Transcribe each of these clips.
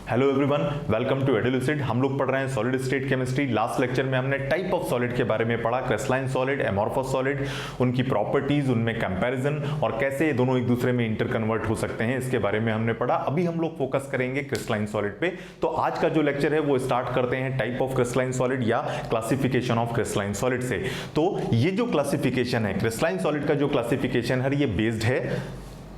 Hello everyone, welcome to Edulucid. हम लोग पढ़ रहे हैं solid state chemistry. Last lecture में हमने टाइप ऑफ सॉलिड के बारे में पढ़ा, क्रिस्टलाइन सॉलिड, एमॉर्फस सॉलिड, उनकी प्रॉपर्टीज, उनमें कंपैरिजन और कैसे ये दोनों एक दूसरे में इंटर कन्वर्ट हो सकते हैं, इसके बारे में हमने पढ़ा। अभी हम लोग फोकस करेंगे क्रिस्टलाइन सॉलिड पे। तो आज का जो लेक्चर है वो स्टार्ट करते हैं टाइप ऑफ क्रिस्टलाइन सॉलिड या क्लासिफिकेशन ऑफ क्रिस्टलाइन सॉलिड से। तो ये जो क्लासिफिकेशन है क्रिस्टलाइन सॉलिड का, जो क्लासिफिकेशन है ये बेस्ड है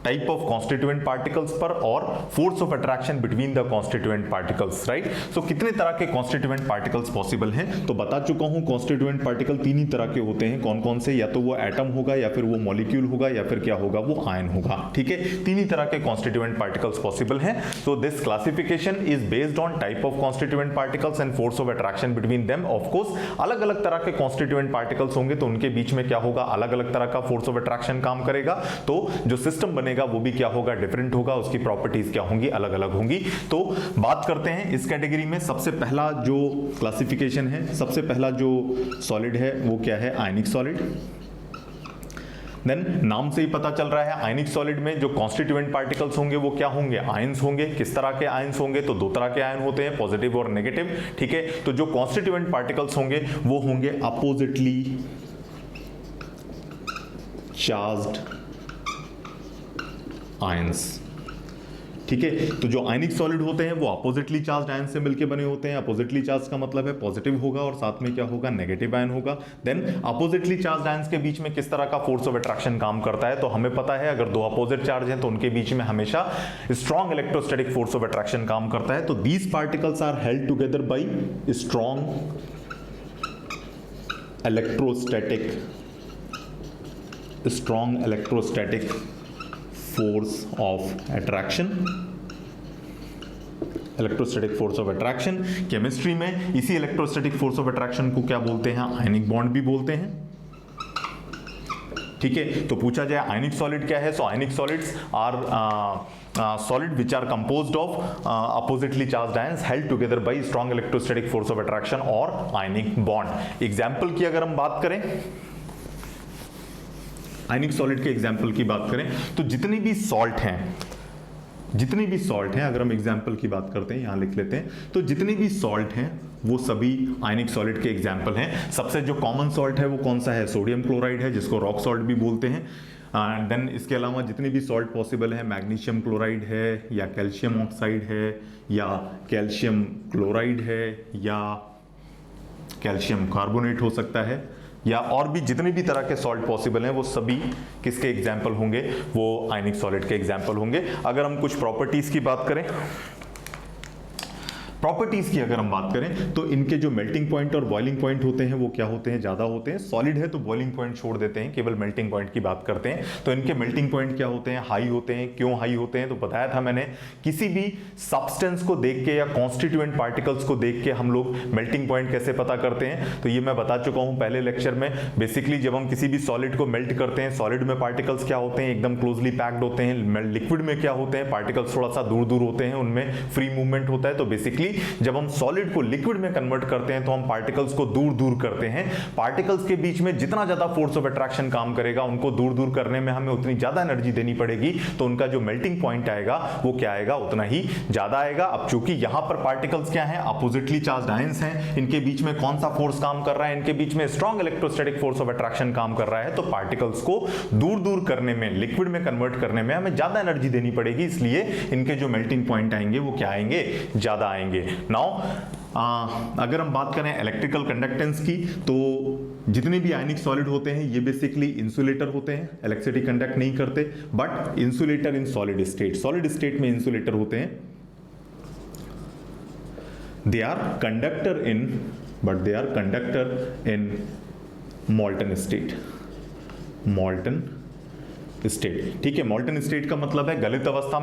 टाइप ऑफ कॉन्स्टिट्यूएंट पार्टिकल्स पर और force of attraction between the constituent particles, right. So कितने तरह के कॉन्स्टिट्यूएंट पार्टिकल्स पॉसिबल हैं, तो बता चुका हूं। कॉन्स्टिट्यूएंट पार्टिकल तीन ही तरह के होते हैं। कौन कौन से? या तो वो एटम होगा, या फिर वो मॉलिक्यूल होगा, या फिर क्या होगा, वो आयन होगा। ठीक है, तीन ही तरह के कॉन्स्टिट्यूएंट पार्टिकल्स पॉसिबल हैं। So this classification is based on type of constituent particles and force of attraction between them. Of course अलग अलग तरह के कॉन्स्टिट्यूएंट पार्टिकल्स होंगे तो उनके बीच में क्या होगा, अलग अलग तरह का फोर्स ऑफ अट्रैक्शन काम करेगा। तो जो सिस्टम बनेगा वो भी क्या होगा, डिफरेंट होगा। उसकी प्रॉपर्टीज क्या होंगी, अलग अलग होंगी। तो बात करते हैं इस कैटेगरी में। सबसे पहला जो क्लासिफिकेशन है, सबसे पहला जो सॉलिड है वो क्या है, आयनिक सॉलिड। देन नाम से ही पता चल रहा है आयनिक सॉलिड में जो कॉन्स्टिट्यूएंट पार्टिकल्स होंगे वो क्या होंगे, आयंस होंगे। किस तरह के आयंस होंगे, तो दो तरह के आयन होते हैं, पॉजिटिव और नेगेटिव। ठीक है, तो जो कॉन्स्टिट्यूएंट पार्टिकल्स होंगे वो होंगे अपोजिटली चार्ज्ड आयंस। ठीक है, तो जो आयनिक सॉलिड होते हैं वो अपोजिटली चार्ज्ड आयन से मिलकर बने होते हैं। अपोजिटली चार्ज का मतलब है पॉजिटिव होगा और साथ में क्या होगा, नेगेटिव आयन होगा। देन अपोजिटली चार्ज्ड आयंस के बीच में किस तरह का फोर्स ऑफ अट्रैक्शन काम करता है, तो हमें पता है अगर दो अपोजिट चार्ज हैं तो उनके बीच में हमेशा strong electrostatic force of attraction काम करता है। तो these particles are held together by strong electrostatic force of attraction. Electrostatic force of attraction chemistry में इसी इलेक्ट्रोस्टैटिक फोर्स ऑफ अट्रैक्शन को क्या बोलते हैं, आयनिक बॉन्ड भी बोलते हैं। ठीक है, तो पूछा जाए आयनिक सॉलिड क्या है, so ionic solids are solid which are composed of oppositely charged ions held together by strong electrostatic force of attraction और ionic bond। एग्जाम्पल की अगर हम बात करें, आयनिक सॉलिड के एग्जाम्पल की बात करें तो जितनी भी सॉल्ट हैं, अगर हम एग्जाम्पल की बात करते हैं, यहां लिख लेते हैं, तो जितनी भी सॉल्ट हैं वो सभी आयनिक सॉलिड के एग्जाम्पल हैं। सबसे जो कॉमन सॉल्ट है वो कौन सा है, सोडियम क्लोराइड है, जिसको रॉक सॉल्ट भी बोलते हैं। देन इसके अलावा जितनी भी सॉल्ट पॉसिबल है, मैग्नीशियम क्लोराइड है, या कैल्शियम ऑक्साइड है, या कैल्शियम क्लोराइड है, या कैल्शियम कार्बोनेट हो सकता है, या और भी जितने भी तरह के सॉल्ट पॉसिबल हैं वो सभी किसके एग्जाम्पल होंगे, वो आयनिक सॉलिड के एग्जाम्पल होंगे। अगर हम कुछ प्रॉपर्टीज की बात करें, प्रॉपर्टीज की अगर हम बात करें तो इनके जो मेल्टिंग पॉइंट और बॉइलिंग पॉइंट होते हैं वो क्या होते हैं, ज्यादा होते हैं। सॉलिड है तो बॉइलिंग पॉइंट छोड़ देते हैं, केवल मेल्टिंग पॉइंट की बात करते हैं। तो इनके मेल्टिंग पॉइंट क्या होते हैं, हाई होते हैं। क्यों हाई होते हैं, तो बताया था मैंने, किसी भी सब्सटेंस को देख के या कॉन्स्टिट्यूएंट पार्टिकल्स को देख के हम लोग मेल्टिंग पॉइंट कैसे पता करते हैं, तो ये मैं बता चुका हूं पहले लेक्चर में। बेसिकली जब हम किसी भी सॉलिड को मेल्ट करते हैं, सॉलिड में पार्टिकल्स क्या होते हैं, एकदम क्लोजली पैक्ड होते हैं। लिक्विड में क्या होते हैं, पार्टिकल्स थोड़ा सा दूर दूर होते हैं, उनमें फ्री मूवमेंट होता है। तो बेसिकली जब हम सॉलिड को लिक्विड में कन्वर्ट करते हैं तो हम पार्टिकल्स को दूर दूर करते हैं। पार्टिकल्स के बीच में जितना ज्यादा फोर्स ऑफ अट्रैक्शन काम करेगा, उनको दूर दूर करने में हमें उतनी ज्यादा एनर्जी देनी पड़ेगी, तो उनका जो मेल्टिंग पॉइंट आएगा वो क्या आएगा, उतना ही ज्यादा आएगा। अब चूंकि यहां पर पार्टिकल्स क्या हैं, अपोजिटली चार्ज्ड आयंस हैं, इनके बीच में कौन सा फोर्स काम कर रहा है, इनके बीच में strong electrostatic force of attraction काम कर रहा है। तो पार्टिकल्स को दूर दूर करने में, लिक्विड में कन्वर्ट करने में हमें ज्यादा एनर्जी देनी पड़ेगी, इसलिए इनके जो मेल्टिंग पॉइंट आएंगे वो क्या आएंगे, ज्यादा आएंगे। नाउ अगर हम बात करें इलेक्ट्रिकल कंडक्टेंस की, तो जितने भी आयनिक सॉलिड होते हैं ये बेसिकली इंसुलेटर होते हैं, इलेक्ट्रिसिटी कंडक्ट नहीं करते। But insulator in solid state में इंसुलेटर होते हैं। They are conductor in molten state. ठीक है, मॉल्टन स्टेट का मतलब है गलित अवस्था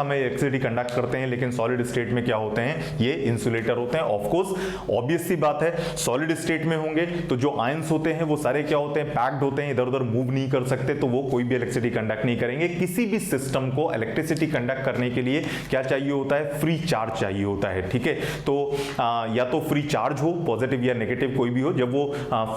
में इलेक्ट्रिसिटी कंडक्ट करते हैं, लेकिन सॉलिड स्टेट में क्या होते हैं, ये इंसुलेटर होते हैं। ऑफ कोर्स ऑब्वियस सी बात है, सॉलिड स्टेट में होंगे तो जो आयंस होते हैं वो सारे क्या होते हैं, पैक्ड होते हैं, इधर उधर मूव नहीं कर सकते, तो वो कोई भी इलेक्ट्रिसिटी कंडक्ट नहीं करेंगे। किसी भी सिस्टम को इलेक्ट्रिसिटी कंडक्ट करने के लिए क्या चाहिए होता है, फ्री चार्ज चाहिए होता है। ठीक है, तो या तो फ्री चार्ज हो, पॉजिटिव या नेगेटिव कोई भी हो, जब वो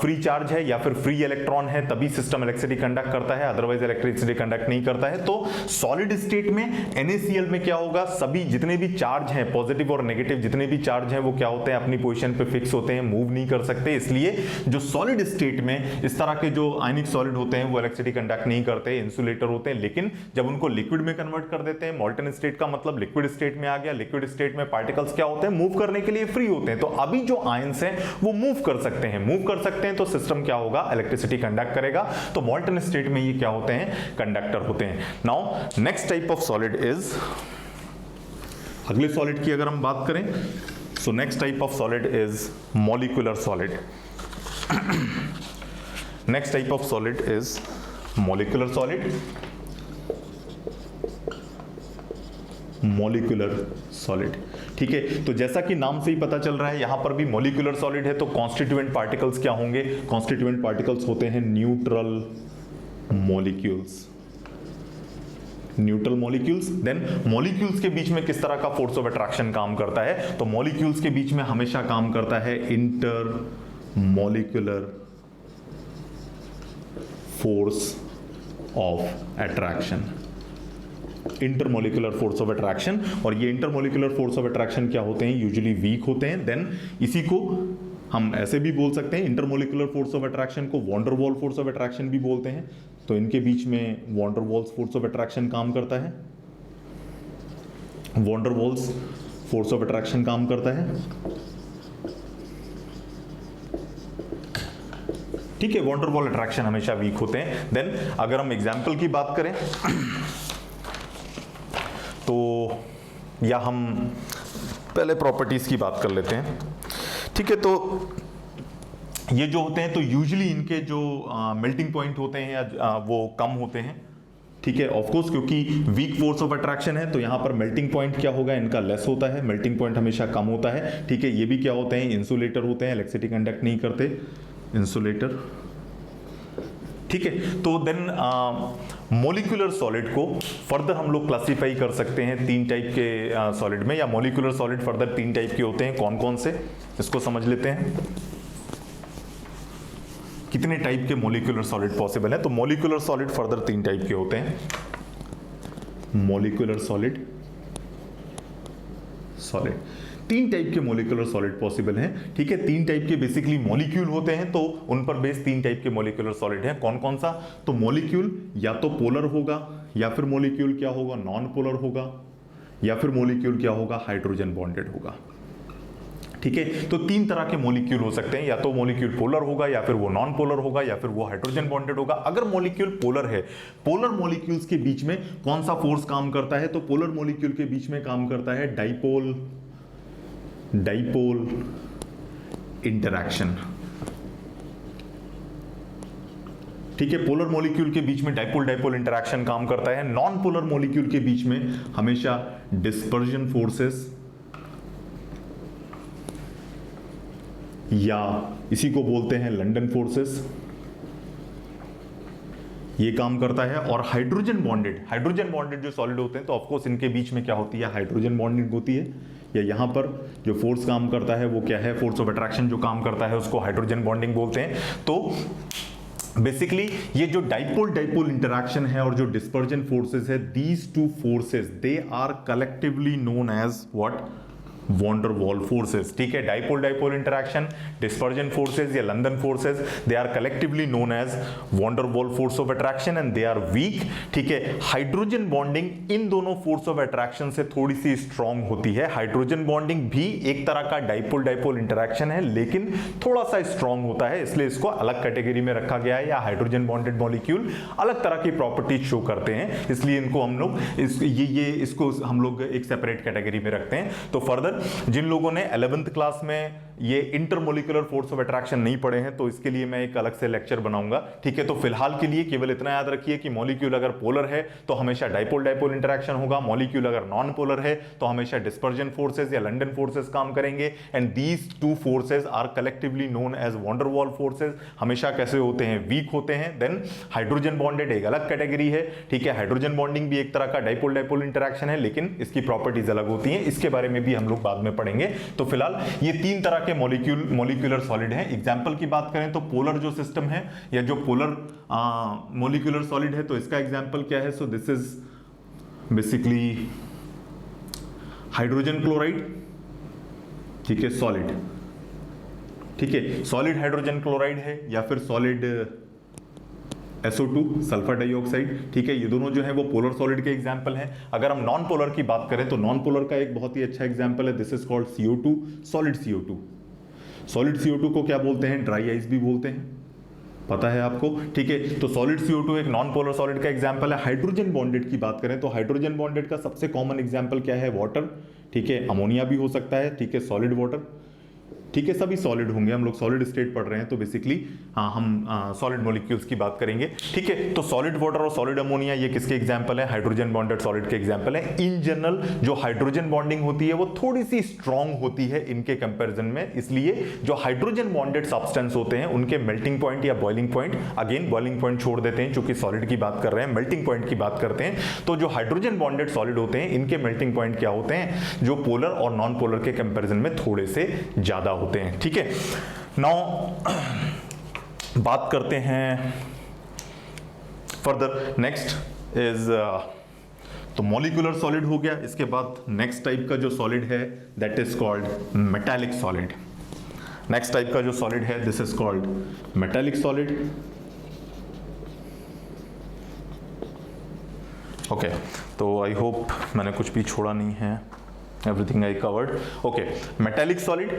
फ्री चार्ज है या फिर फ्री इलेक्ट्रॉन है तभी सिस्टम इलेक्ट्रिसिटी कंडक्ट करता है, अदरवाइज इलेक्ट्रिसिटी इलेक्ट्रिसिटी कंडक्ट नहीं करता है। तो सॉलिड स्टेट में NaCl में क्या होगा, सभी जितने भी चार्ज हैं पॉजिटिव और नेगेटिव जितने भी चार्ज हैं वो क्या होते हैं, अपनी पोजीशन पे फिक्स होते हैं, मूव नहीं कर सकते। इसलिए जो सॉलिड स्टेट में इस तरह के जो आयनिक सॉलिड होते हैं वो इलेक्ट्रिसिटी कंडक्ट नहीं करते, इंसुलेटर होते हैं। लेकिन जब उनको लिक्विड में कन्वर्ट कर देते हैं, मॉल्टन स्टेट का मतलब लिक्विड स्टेट में आ गया, लिक्विड स्टेट में पार्टिकल्स क्या होते हैं, मूव करने के लिए फ्री होते हैं। तो अभी जो आयंस हैं वो मूव कर सकते हैं, तो सिस्टम क्या होगा, इलेक्ट्रिसिटी कंडक्ट करेगा। तो मॉल्टन स्टेट में ये क्या होते हैं, कंडक्टर होते हैं। Now next type of solid is, अगले सॉलिड की अगर हम बात करें, so next type of solid is molecular solid. Next type of solid is molecular solid. Molecular solid, ठीक है। तो जैसा कि नाम से ही पता चल रहा है यहां पर भी मॉलिक्यूलर सॉलिड है, तो कॉन्स्टिट्यूएंट पार्टिकल्स क्या होंगे, कॉन्स्टिट्यूएंट पार्टिकल्स होते हैं neutral molecules. Neutral molecules. Then molecules के बीच में किस तरह का फोर्स ऑफ अट्रैक्शन काम करता है, तो मॉलिक्यूल्स के बीच में हमेशा काम करता है inter molecular force of attraction. Intermolecular force of attraction, और ये इंटरमोलिकुलर फोर्स ऑफ अट्रैक्शन क्या होते हैं, यूजुअली वीक होते हैं। देन इसी को हम ऐसे भी बोल सकते हैं, इंटरमोलिकुलर फोर्स ऑफ अट्रैक्शन को von der Waals force of attraction भी बोलते हैं। तो इनके बीच में वॉन डर वाल्स फोर्स ऑफ अट्रैक्शन काम करता है, वॉन डर वाल्स फोर्स ऑफ अट्रैक्शन काम करता है, ठीक है। वॉन डर वाल अट्रैक्शन हमेशा वीक होते हैं। देन अगर हम एग्जाम्पल की बात करें तो या हम पहले प्रॉपर्टीज की बात कर लेते हैं, ठीक है। तो ये जो होते हैं तो यूजुअली इनके जो मेल्टिंग पॉइंट होते हैं या वो कम होते हैं, ठीक है। ऑफ कोर्स क्योंकि वीक फोर्स ऑफ अट्रैक्शन है तो यहां पर मेल्टिंग पॉइंट क्या होगा, इनका लेस होता है, मेल्टिंग पॉइंट हमेशा कम होता है, ठीक है। ये भी क्या होते हैं, इंसुलेटर होते हैं, इलेक्ट्रिसिटी कंडक्ट नहीं करते, इंसुलेटर, ठीक है। तो देन मॉलिक्यूलर सॉलिड को फर्दर हम लोग क्लासिफाई कर सकते हैं तीन टाइप के सॉलिड में, या मॉलिक्यूलर सॉलिड फर्दर तीन टाइप के होते हैं। कौन कौन से, इसको समझ लेते हैं। कितने टाइप के मॉलिक्यूलर सॉलिड पॉसिबल है, तो मॉलिक्यूलर सॉलिड फर्दर तीन टाइप के होते हैं। मॉलिक्यूलर सॉलिड तीन टाइप के मॉलिक्यूलर सॉलिड पॉसिबल हैं, ठीक है। तीन टाइप के बेसिकली मॉलिक्यूल होते हैं, तो उन पर बेस तीन टाइप के मॉलिक्यूलर सॉलिड हैं। कौन कौन सा, तो मॉलिक्यूल या तो पोलर होगा, या फिर मॉलिक्यूल क्या होगा, नॉन पोलर होगा, या फिर मॉलिक्यूल क्या होगा, हाइड्रोजन बॉन्डेड होगा, ठीक है। तो तीन तरह के मॉलिक्यूल हो सकते हैं, या तो मॉलिक्यूल पोलर होगा, या फिर वो नॉन पोलर होगा, या फिर वो हाइड्रोजन बॉन्डेड होगा। अगर मॉलिक्यूल पोलर है, पोलर मॉलिक्यूल्स के बीच में कौन सा फोर्स काम करता है, तो पोलर मॉलिक्यूल के बीच में काम करता है डाइपोल इंटरैक्शन, ठीक है। पोलर मॉलिक्यूल के बीच में डाइपोल इंटरैक्शन काम करता है। नॉन पोलर मॉलिक्यूल के बीच में हमेशा डिस्पर्जन फोर्सेस, या इसी को बोलते हैं लंडन फोर्सेस, ये काम करता है। और हाइड्रोजन बॉन्डेड जो सॉलिड होते हैं तो ऑफ कोर्स इनके बीच में क्या होती है, हाइड्रोजन बॉन्डिंग होती है, या यहां पर जो फोर्स काम करता है वो क्या है, फोर्स ऑफ अट्रैक्शन जो काम करता है उसको हाइड्रोजन बॉन्डिंग बोलते हैं। तो बेसिकली ये जो डाइपोल इंटरैक्शन है और जो डिस्पर्जन फोर्सेस है, these two forces they are collectively known as what, van der Waals forces, ठीक है। डाइपोल इंटरैक्शन, डिस्पर्जन फोर्सेस या London forces, they are collectively known as van der Waals force of attraction and they are weak, ठीक है। Hydrogen bonding in दोनों force of attraction से थोड़ी सी strong होती है। हाइड्रोजन बॉन्डिंग भी एक तरह का डाइपोल इंटरैक्शन है लेकिन थोड़ा सा स्ट्रांग होता है, इसलिए इसको अलग कैटेगरी में रखा गया है। या हाइड्रोजन बॉन्डेड मॉलिक्यूल अलग तरह की प्रॉपर्टीज शो करते हैं, इसलिए इनको हम लोग इसको हम लोग एक सेपरेट कैटेगरी में रखते हैं। तो फर्दर जिन लोगों ने 11th क्लास में ये इंटरमोलिकुलर फोर्स ऑफ अट्रैक्शन नहीं पढ़े हैं तो इसके लिए मैं एक अलग से लेक्चर बनाऊंगा, ठीक है। तो फिलहाल के लिए केवल इतना याद रखिए कि मॉलिक्यूल अगर पोलर है तो हमेशा डाइपोल इंटरैक्शन होगा, मॉलिक्यूल अगर नॉन पोलर है तो हमेशा डिस्पर्जन फोर्सेस या लंडन फोर्सेस काम करेंगे, and these two forces are collectively known as van der Waals forces. हमेशा कैसे होते हैं, वीक होते हैं। देन हाइड्रोजन बॉन्डेड एक अलग कैटेगरी है, ठीक है। हाइड्रोजन बॉन्डिंग भी एक तरह का डाइपोल इंटरैक्शन है लेकिन इसकी प्रॉपर्टीज अलग होती हैं, इसके बारे में भी हम लोग बाद में पढ़ेंगे। तो फिलहाल ये तीन तरह के के मोलिक्यूलर सॉलिड हैं। एग्जाम्पल की बात करें तो पोलर जो सिस्टम है या जो पोलर मोलिक्यूलर सॉलिड है, तो इसका एग्जाम्पल क्या है? So this is basically hydrogen chloride, ठीक है, सॉलिड, ठीक है, सॉलिड हाइड्रोजन क्लोराइड है या फिर सॉलिड SO2 सल्फर डाइऑक्साइड, ठीक है, ये दोनों जो है वो पोलर सॉलिड के एग्जांपल हैं। अगर हम नॉन पोलर की बात करें तो नॉन पोलर का एक बहुत ही अच्छा एग्जांपल है, this is called CO2, solid CO2। Solid CO2 को क्या बोलते हैं? ड्राई आइस भी बोलते हैं, पता है आपको, ठीक है। तो सॉलिड CO2 एक नॉन पोलर सॉलिड का एग्जांपल है। हाइड्रोजन बॉन्डेड की बात करें तो हाइड्रोजन बॉन्डेड का सबसे कॉमन एग्जांपल क्या है? वाटर, ठीक है, अमोनिया भी हो सकता है, ठीक है, सॉलिड वाटर, ठीक है, सभी सॉलिड होंगे। हम लोग सॉलिड स्टेट पढ़ रहे हैं तो बेसिकली हम सॉलिड मॉलिक्यूल्स की बात करेंगे, ठीक है। तो सॉलिड वाटर और सॉलिड अमोनिया ये किसके एग्जांपल है? हाइड्रोजन बॉन्डेड सॉलिड के एग्जांपल है। इन जनरल जो हाइड्रोजन बॉन्डिंग होती है वो थोड़ी सी स्ट्रांग होती है इनके कंपैरिजन में, इसलिए जो हाइड्रोजन बॉन्डेड सब्सटेंस होते हैं उनके मेल्टिंग पॉइंट या boiling point, again boiling point छोड़ देते हैं क्योंकि सॉलिड की बात कर रहे हैं, मेल्टिंग पॉइंट की बात करते हैं। तो जो हाइड्रोजन बॉन्डेड सॉलिड होते हैं इनके मेल्टिंग पॉइंट क्या होते हैं? जो पोलर और नॉन पोलर के कंपैरिजन में थोड़े से ज्यादा होते हैं, ठीक है। नाउ बात करते हैं फर्दर, नेक्स्ट इज तो मॉलिक्यूलर सॉलिड हो गया। इसके बाद नेक्स्ट टाइप का जो सॉलिड है that is called metallic solid. Next type का जो सॉलिड है this is called metallic solid. Okay, तो आई होप मैंने कुछ भी छोड़ा नहीं है, everything I covered. Okay, metallic solid.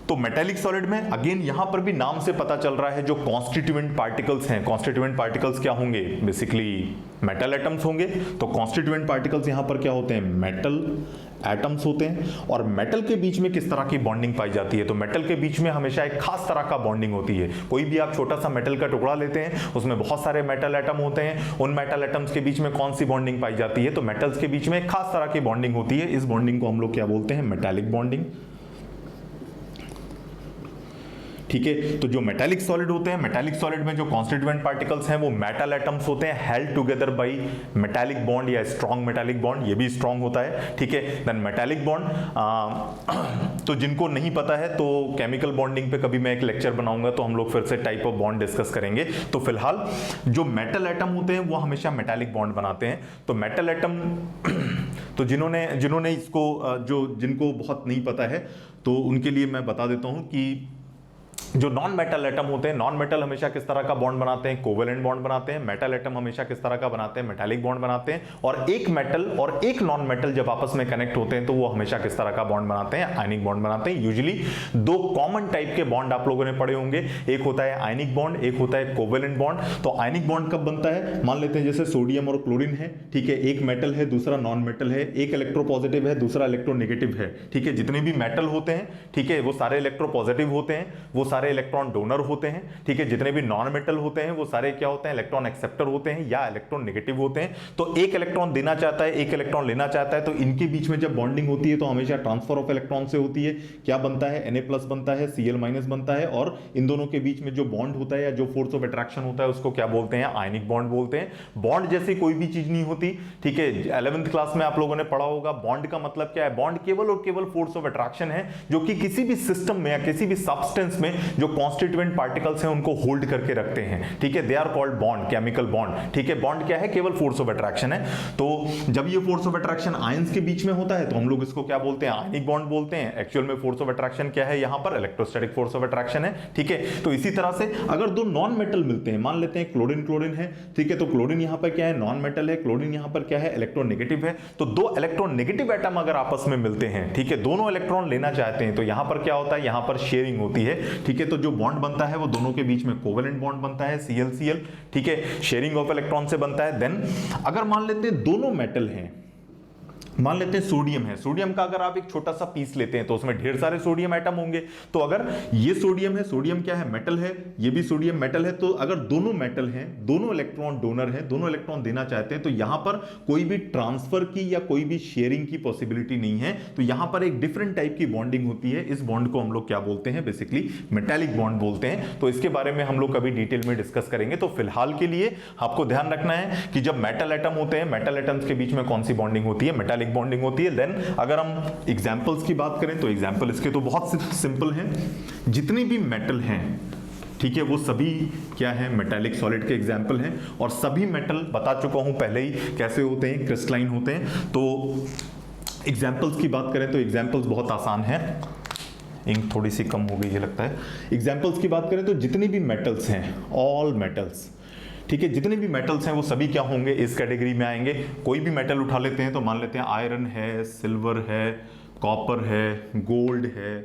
तो मेटालिक सॉलिड में अगेन यहां पर भी नाम से पता चल रहा है जो कॉन्स्टिट्यूएंट पार्टिकल्स हैं, कॉन्स्टिट्यूएंट पार्टिकल्स क्या होंगे? बेसिकली मेटल एटम्स होंगे। तो कॉन्स्टिट्यूएंट पार्टिकल्स यहां पर क्या होते हैं? मेटल एटम्स होते हैं। और मेटल के बीच में किस तरह की बॉन्डिंग पाई जाती है? तो मेटल के बीच में हमेशा एक खास तरह का बॉन्डिंग होती है। कोई भी आप छोटा सा मेटल का टुकड़ा लेते हैं, उसमें बहुत सारे मेटल एटम होते हैं, उन मेटल एटम्स के बीच में कौन सी बॉन्डिंग पाई जाती है? तो मेटल्स के बीच में एक खास तरह की बॉन्डिंग होती है। इस बॉन्डिंग को हम लोग क्या बोलते हैं? मेटालिक बॉन्डिंग, ठीक है। तो जो मेटालिक सॉलिड होते हैं, मेटालिक सॉलिड में जो कॉन्स्टिट्यूएंट पार्टिकल्स हैं वो मेटल एटम्स होते हैं, held together bye metallic bond या स्ट्रॉन्ग मेटालिक बॉन्ड, ये भी स्ट्रॉन्ग होता है, ठीक है। देन मेटालिक बॉन्ड, तो जिनको नहीं पता है तो केमिकल बॉन्डिंग पे कभी मैं एक लेक्चर बनाऊंगा तो हम लोग फिर से टाइप ऑफ बॉन्ड डिस्कस करेंगे। तो फिलहाल जो मेटल एटम होते हैं वो हमेशा मेटालिक बॉन्ड बनाते हैं। तो मेटल एटम तो जिन्होंने इसको जो जिनको बहुत नहीं पता है तो उनके लिए मैं बता देता हूं कि जो नॉन मेटल एटम होते हैं, नॉन मेटल हमेशा किस तरह का बॉन्ड बनाते हैं? कोवेलेंट बॉन्ड बनाते हैं। मेटल एटम हमेशा किस तरह का बनाते हैं? मेटालिक बॉन्ड बनाते हैं। और एक मेटल और एक नॉन मेटल जब आपस में कनेक्ट होते हैं तो वो हमेशा किस तरह का बॉन्ड बनाते हैं? आयनिक बॉन्ड बनाते हैं। यूजुअली दो कॉमन टाइप के बॉन्ड आप लोगों ने पढ़े होंगे, एक होता है आयनिक बॉन्ड, एक होता है कोवेलेंट बॉन्ड। तो आयनिक बॉन्ड कब बनता है? मान लेते हैं जैसे सोडियम और क्लोरीन है, ठीक है, एक मेटल है दूसरा नॉन मेटल है, एक इलेक्ट्रोपॉजिटिव है दूसरा इलेक्ट्रोनेगेटिव है, ठीक है। जितने भी मेटल होते हैं, ठीक है, वो सारे इलेक्ट्रोपॉजिटिव होते हैं, वो सारे इलेक्ट्रॉन डोनर होते हैं, ठीक है। जितने भी नॉन मेटल होते हैं वो सारे क्या होते हैं? इलेक्ट्रॉन एक्सेप्टर होते हैं या इलेक्ट्रॉन नेगेटिव होते हैं। तो एक इलेक्ट्रॉन देना चाहता है, एक इलेक्ट्रॉन लेना चाहता है, तो इनके बीच में जब बॉन्डिंग होती है तो हमेशा ट्रांसफर ऑफ इलेक्ट्रॉन से होती है। क्या बनता है? Na+ बनता है, Cl- बनता है, और इन दोनों के बीच में जो बॉन्ड होता है या जो फोर्स ऑफ अट्रैक्शन होता है उसको क्या बोलते हैं? आयनिक बॉन्ड बोलते हैं। बॉन्ड जैसी कोई भी चीज नहीं होती, ठीक है। 11th क्लास में आप लोगों ने पढ़ा होगा बॉन्ड का मतलब क्या है? बॉन्ड केवल और केवल फोर्स ऑफ अट्रैक्शन है जो कि किसी भी सिस्टम में या किसी भी सब्सटेंस में जो कॉन्स्टिट्यूएंट पार्टिकल्स हैं उनको होल्ड करके रखते हैं, ठीक है। They are called bond, chemical bond, ठीक है। बॉन्ड क्या है? केवल फोर्स ऑफ अट्रैक्शन है। तो जब ये फोर्स ऑफ अट्रैक्शन आयंस के बीच में होता है तो हम लोग इसको क्या बोलते हैं? आयनिक बॉन्ड बोलते हैं। एक्चुअल में फोर्स ऑफ अट्रैक्शन क्या है? यहां पर इलेक्ट्रोस्टैटिक फोर्स ऑफ अट्रैक्शन है, ठीक है। तो इसी तरह से अगर दो नॉन मेटल मिलते हैं, मान लेते हैं क्लोरीन क्लोरीन है, ठीक है, तो क्लोरीन यहां पर क्या है? नॉन मेटल है, क्लोरीन यहां पर क्या है? इलेक्ट्रोनेगेटिव है। तो दो इलेक्ट्रोनेगेटिव एटम अगर आपस में मिलते हैं, ठीक है, दोनों इलेक्ट्रॉन लेना चाहते हैं, तो यहां पर क्या होता है? यहां पर शेयरिंग होती है, ठीक है। तो जो बॉन्ड बनता है वो दोनों के बीच में कोवेलेंट बॉन्ड बनता है, Cl, ठीक है, शेयरिंग ऑफ इलेक्ट्रॉन से बनता है। देन अगर मान लेते हैं दोनों मेटल हैं, मान लेते हैं सोडियम है, सोडियम का अगर आप एक छोटा सा पीस लेते हैं तो उसमें ढेर सारे सोडियम एटम होंगे। तो अगर ये सोडियम है, सोडियम क्या है? मेटल है, ये भी सोडियम मेटल है, तो अगर दोनों मेटल हैं, दोनों इलेक्ट्रॉन डोनर हैं, दोनों इलेक्ट्रॉन देना चाहते हैं, तो यहां पर कोई भी ट्रांसफर की या कोई भी शेयरिंग की पॉसिबिलिटी नहीं है। तो यहां पर एक डिफरेंट टाइप की बॉन्डिंग होती है। इस बॉन्ड को हम लोग क्या बोलते हैं? बेसिकली मेटालिक बॉन्ड बोलते हैं। तो इसके बारे में हम लोग कभी डिटेल में डिस्कस करेंगे। तो फिलहाल के लिए आपको ध्यान रखना है कि जब मेटल एटम होते हैं, मेटल एटम्स के बीच में कौन सी बॉन्डिंग होती है? मेटालिक मेटालिक बॉन्डिंग होती है। देन अगर हम एग्जांपल्स की बात करें तो एग्जांपल इसके तो बहुत सिंपल हैं, जितनी भी मेटल हैं, ठीक है, वो सभी क्या है, मेटालिक सॉलिड के एग्जाम्पल हैं। और सभी मेटल बता चुका हूं पहले ही कैसे होते हैं, क्रिस्टलाइन होते हैं। तो एग्जाम्पल्स की बात करें तो एग्जाम्पल्स बहुत आसान है, इंक थोड़ी सी कम हो गई है लगता है। एग्जाम्पल्स की बात करें तो जितनी भी मेटल्स हैं, ऑल मेटल्स, ठीक है, जितने भी मेटल्स हैं वो सभी क्या होंगे, इस कैटेगरी में आएंगे। कोई भी मेटल उठा लेते हैं तो मान लेते हैं आयरन है, सिल्वर है, कॉपर है, गोल्ड है,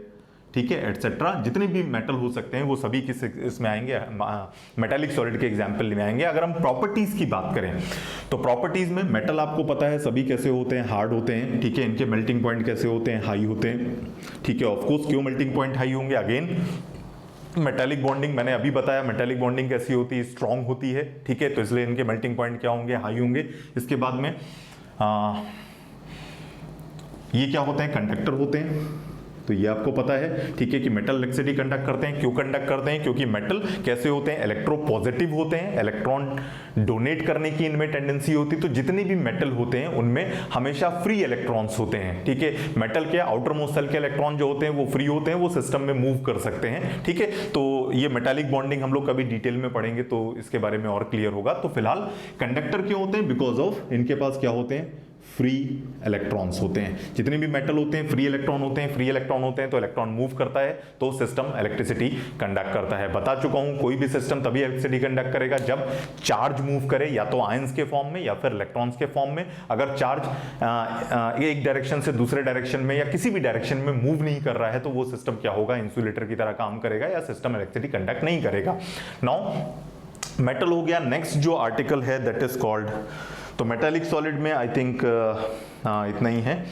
ठीक है, एटसेट्रा। जितने भी मेटल हो सकते हैं वो सभी किस इसमें आएंगे, मेटालिक सॉलिड के एग्जाम्पल में आएंगे। अगर हम प्रॉपर्टीज की बात करें तो प्रॉपर्टीज में मेटल आपको पता है सभी कैसे होते हैं, हार्ड होते हैं, ठीक है, इनके मेल्टिंग पॉइंट कैसे होते हैं, हाई होते हैं, ठीक है। ऑफकोर्स क्यों मेल्टिंग पॉइंट हाई होंगे, अगेन मेटालिक बॉन्डिंग मैंने अभी बताया, मेटालिक बॉन्डिंग कैसी होती है, स्ट्रांग होती है, ठीक है, तो इसलिए इनके मेल्टिंग पॉइंट क्या होंगे, हाई होंगे। इसके बाद में ये क्या होते हैं, कंडक्टर होते हैं, तो ये आपको पता है, ठीक है, कि मेटल इलेक्ट्रिसिटी कंडक्ट करते हैं। क्यों कंडक्ट करते हैं, क्योंकि मेटल कैसे होते हैं, इलेक्ट्रोपॉजिटिव होते हैं, इलेक्ट्रॉन डोनेट करने की इनमें टेंडेंसी होती है। तो जितने भी मेटल होते हैं उनमें हमेशा फ्री इलेक्ट्रॉन्स होते हैं, ठीक है। मेटल के आउटर मोस्ट सेल के इलेक्ट्रॉन जो होते हैं वो फ्री होते हैं, वो सिस्टम में मूव कर सकते हैं, ठीक है। तो ये मेटालिक बॉन्डिंग हम लोग कभी डिटेल में पढ़ेंगे तो इसके बारे में और क्लियर होगा। तो फिलहाल कंडक्टर क्यों होते हैं, बिकॉज ऑफ इनके पास क्या होते हैं, फ्री इलेक्ट्रॉन्स होते हैं। जितने भी मेटल होते हैं फ्री इलेक्ट्रॉन होते हैं, फ्री इलेक्ट्रॉन होते हैं तो इलेक्ट्रॉन मूव करता है, तो सिस्टम इलेक्ट्रिसिटी कंडक्ट करता है। बता चुका हूं कोई भी सिस्टम तभी इलेक्ट्रिसिटी कंडक्ट करेगा जब चार्ज मूव करे, या तो आयंस के फॉर्म में या फिर इलेक्ट्रॉन्स के फॉर्म में। अगर चार्ज एक डायरेक्शन से दूसरे डायरेक्शन में या किसी भी डायरेक्शन में मूव नहीं कर रहा है तो वो सिस्टम क्या होगा, इंसुलेटर की तरह काम करेगा या सिस्टम इलेक्ट्रिसिटी कंडक्ट नहीं करेगा। नाउ मेटल हो गया। नेक्स्ट जो आर्टिकल है दैट इज कॉल्ड, तो मेटालिक सॉलिड में आई थिंक इतना ही है।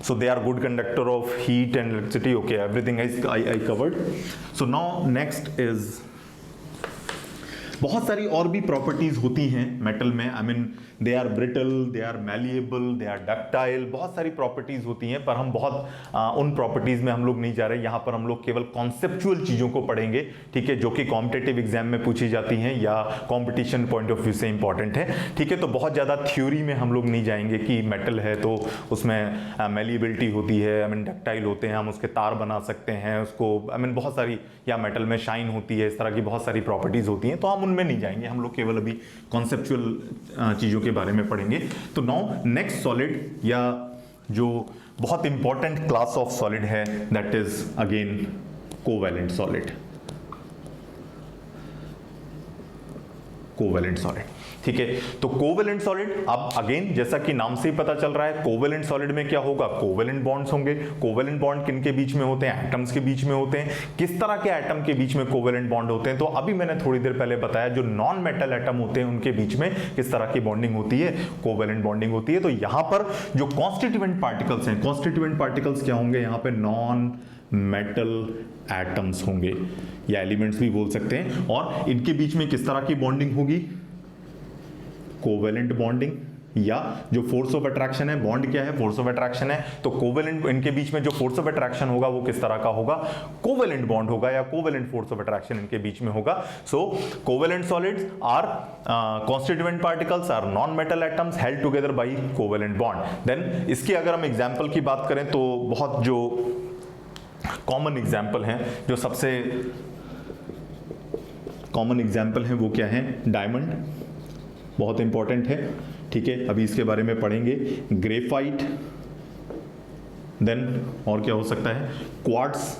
So they are good conductor of heat and electricity. Okay, everything I covered. So now next is, बहुत सारी और भी प्रॉपर्टीज होती हैं मेटल में। I mean they are brittle, they are malleable, they are ductile, बहुत सारी प्रॉपर्टीज होती हैं, पर हम बहुत उन प्रॉपर्टीज में हम लोग नहीं जा रहे। यहाँ पर हम लोग केवल कॉन्सेप्चुअल चीजों को पढ़ेंगे, ठीक है, जो कि कॉम्पिटिटिव एग्जाम में पूछी जाती हैं या कॉम्पिटिशन पॉइंट ऑफ व्यू से इंपॉर्टेंट है, ठीक है। तो बहुत ज्यादा थ्योरी में हम लोग नहीं जाएंगे कि मेटल है तो उसमें मैलिएबिलिटी होती है, आई मीन डक्टाइल होते हैं, हम उसके तार बना सकते हैं उसको, आई मीन बहुत सारी, या मेटल में शाइन होती है, इस तरह की बहुत सारी प्रॉपर्टीज होती हैं, तो हम उनमें नहीं जाएंगे। हम लोग केवल अभी कॉन्सेप्चुअल चीजों के बारे में पढ़ेंगे। तो नाउ नेक्स्ट सॉलिड या जो बहुत इंपॉर्टेंट क्लास ऑफ सॉलिड है that is again covalent solid. Covalent solid, ठीक है। तो कोवैलेंट सॉलिड, अब अगेन जैसा कि नाम से ही पता चल रहा है, कोवैलेंट सॉलिड में क्या होगा, कोवैलेंट बॉन्ड्स होंगे। कोवैलेंट बॉन्ड किन के बीच में होते हैं, एटम्स के बीच में होते हैं। किस तरह के एटम के बीच में कोवैलेंट बॉन्ड होते हैं, तो अभी मैंने थोड़ी देर पहले बताया, जो नॉन मेटल एटम होते हैं उनके बीच में किस तरह की बॉन्डिंग होती है, कोवैलेंट बॉन्डिंग होती है। तो यहां पर जो कॉन्स्टिट्यूएंट पार्टिकल्स हैं, कॉन्स्टिट्यूएंट पार्टिकल्स क्या होंगे, यहां पे नॉन मेटल एटम्स होंगे, या एलिमेंट्स भी बोल सकते हैं, और इनके बीच में किस तरह की बॉन्डिंग होगी, कोवैलेंट बॉन्डिंग, या जो फोर्स ऑफ अट्रैक्शन है, बॉन्ड क्या है, फोर्स ऑफ अट्रैक्शन है, तो कोवैलेंट, इनके बीच में जो फोर्स ऑफ अट्रैक्शन होगा वो किस तरह का होगा, कोवैलेंट बॉन्ड होगा, या कोवैलेंट फोर्स ऑफ अट्रैक्शन इनके बीच में होगा। So covalent solids are constituent particles are non metal atoms held together by covalent bond. Then इसकी अगर हम एग्जांपल की बात करें तो बहुत जो कॉमन एग्जांपल हैं, जो सबसे कॉमन एग्जांपल हैं वो क्या है, डायमंड बहुत इंपॉर्टेंट है, ठीक है, अभी इसके बारे में पढ़ेंगे। ग्रेफाइट, देन और क्या हो सकता है, क्वार्ट्स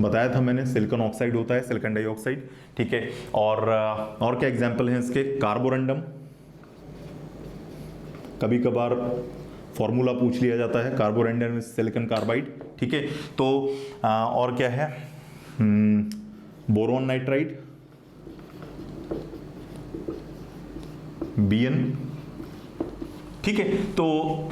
बताया था मैंने, सिलिकॉन ऑक्साइड होता है, सिलिकॉन डाइऑक्साइड, ठीक है। और क्या एग्जांपल हैं इसके, कार्बोरंडम, कभी कभार फॉर्मूला पूछ लिया जाता है, कार्बोरंडम सिलिकॉन कार्बाइड, ठीक है। तो और क्या है, बोरोन नाइट्राइड, बीएन, ठीक है। तो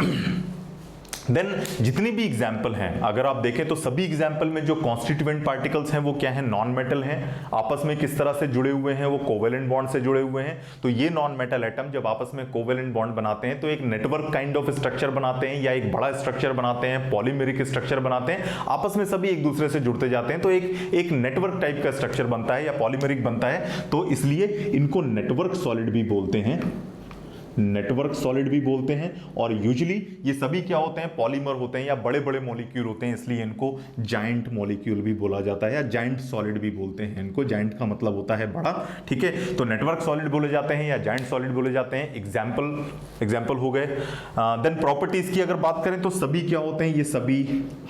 देन जितनी भी एग्जाम्पल हैं अगर आप देखें तो सभी एग्जाम्पल में जो कॉन्स्टिट्यूएंट पार्टिकल्स हैं वो क्या है, नॉन मेटल हैं, आपस में किस तरह से जुड़े हुए हैं, वो कोवैलेंट बॉन्ड से जुड़े हुए हैं। तो ये नॉन मेटल एटम जब आपस में कोवैलेंट बॉन्ड बनाते हैं तो एक नेटवर्क काइंड ऑफ स्ट्रक्चर बनाते हैं, या एक बड़ा स्ट्रक्चर बनाते हैं, पॉलीमेरिक स्ट्रक्चर बनाते हैं, आपस में सभी एक दूसरे से जुड़ते जाते हैं, तो एक नेटवर्क टाइप का स्ट्रक्चर बनता है या पॉलीमेरिक बनता है। तो इसलिए इनको नेटवर्क सॉलिड भी बोलते हैं, नेटवर्क सॉलिड भी बोलते हैं, और यूजुअली ये सभी क्या होते हैं, पॉलीमर होते हैं या बड़े बड़े मॉलिक्यूल होते हैं, इसलिए इनको जाइंट मॉलिक्यूल भी बोला जाता है या जाइंट सॉलिड भी बोलते हैं इनको। जाइंट का मतलब होता है बड़ा, ठीक है। तो नेटवर्क सॉलिड बोले जाते हैं या जाइंट सॉलिड बोले जाते हैं। एग्जाम्पल हो गए। देन प्रॉपर्टीज की अगर बात करें तो सभी क्या होते हैं, ये सभी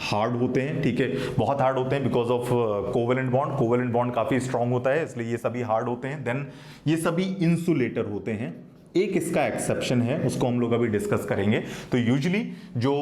हार्ड होते हैं, ठीक है, बहुत हार्ड होते हैं because of covalent bond. Covalent bond काफी स्ट्रांग होता है, इसलिए ये सभी हार्ड होते हैं। देन ये सभी इंसुलेटर होते हैं। एक इसका एक्सेप्शन है, उसको हम लोग अभी डिस्कस करेंगे। तो यूजुअली जो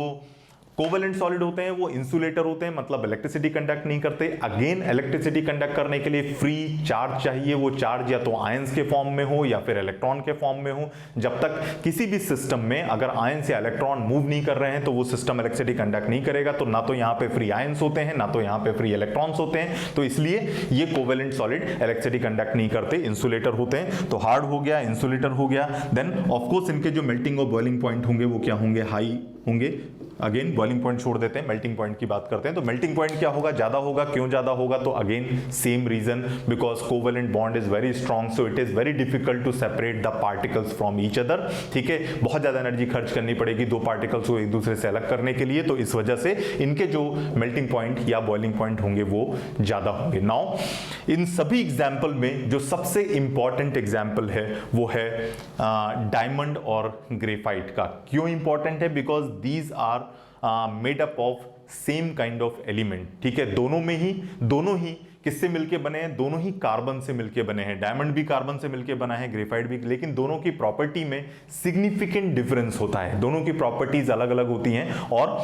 कोवेलेंट सॉलिड होते हैं वो इंसुलेटर होते हैं, मतलब इलेक्ट्रिसिटी कंडक्ट नहीं करते। अगेन इलेक्ट्रिसिटी कंडक्ट करने के लिए फ्री चार्ज चाहिए, वो चार्ज या तो आयंस के फॉर्म में हो या फिर इलेक्ट्रॉन के फॉर्म में हो। जब तक किसी भी सिस्टम में अगर आयंस या इलेक्ट्रॉन मूव नहीं कर रहे हैं तो वो सिस्टम इलेक्ट्रिसिटी कंडक्ट नहीं करेगा। तो ना तो यहाँ पे फ्री आयंस होते हैं, ना तो यहाँ पे फ्री इलेक्ट्रॉन्स होते हैं, तो इसलिए ये कोवेलेंट सॉलिड इलेक्ट्रिसिटी कंडक्ट नहीं करते, इंसुलेटर होते हैं। तो हार्ड हो गया, इंसुलेटर हो गया। देन ऑफकोर्स इनके जो मेल्टिंग और बॉइलिंग पॉइंट होंगे वो क्या होंगे, हाई होंगे। अगेन बॉइलिंग पॉइंट छोड़ देते हैं, मेल्टिंग पॉइंट की बात करते हैं। तो मेल्टिंग पॉइंट क्या होगा, ज्यादा होगा। क्यों ज्यादा होगा, तो again same reason, because covalent bond is very strong, so it is very difficult to separate the particles from each other, ठीक है। बहुत ज्यादा एनर्जी खर्च करनी पड़ेगी दो पार्टिकल्स को एक दूसरे से अलग करने के लिए, तो इस वजह से इनके जो मेल्टिंग पॉइंट या बॉइलिंग पॉइंट होंगे वो ज्यादा होंगे। नाउ इन सभी एग्जाम्पल में जो सबसे इंपॉर्टेंट एग्जाम्पल है वो है डायमंड और ग्रेफाइट का। क्यों इंपॉर्टेंट है, because these are made up of same kind of element, ठीक है। दोनों ही किससे मिलके बने हैं, दोनों ही कार्बन से मिलके बने हैं। डायमंड भी कार्बन से मिलके बना है, ग्रेफाइट भी, लेकिन दोनों की प्रॉपर्टी में सिग्निफिकेंट डिफरेंस होता है। दोनों की प्रॉपर्टीज अलग अलग होती हैं। और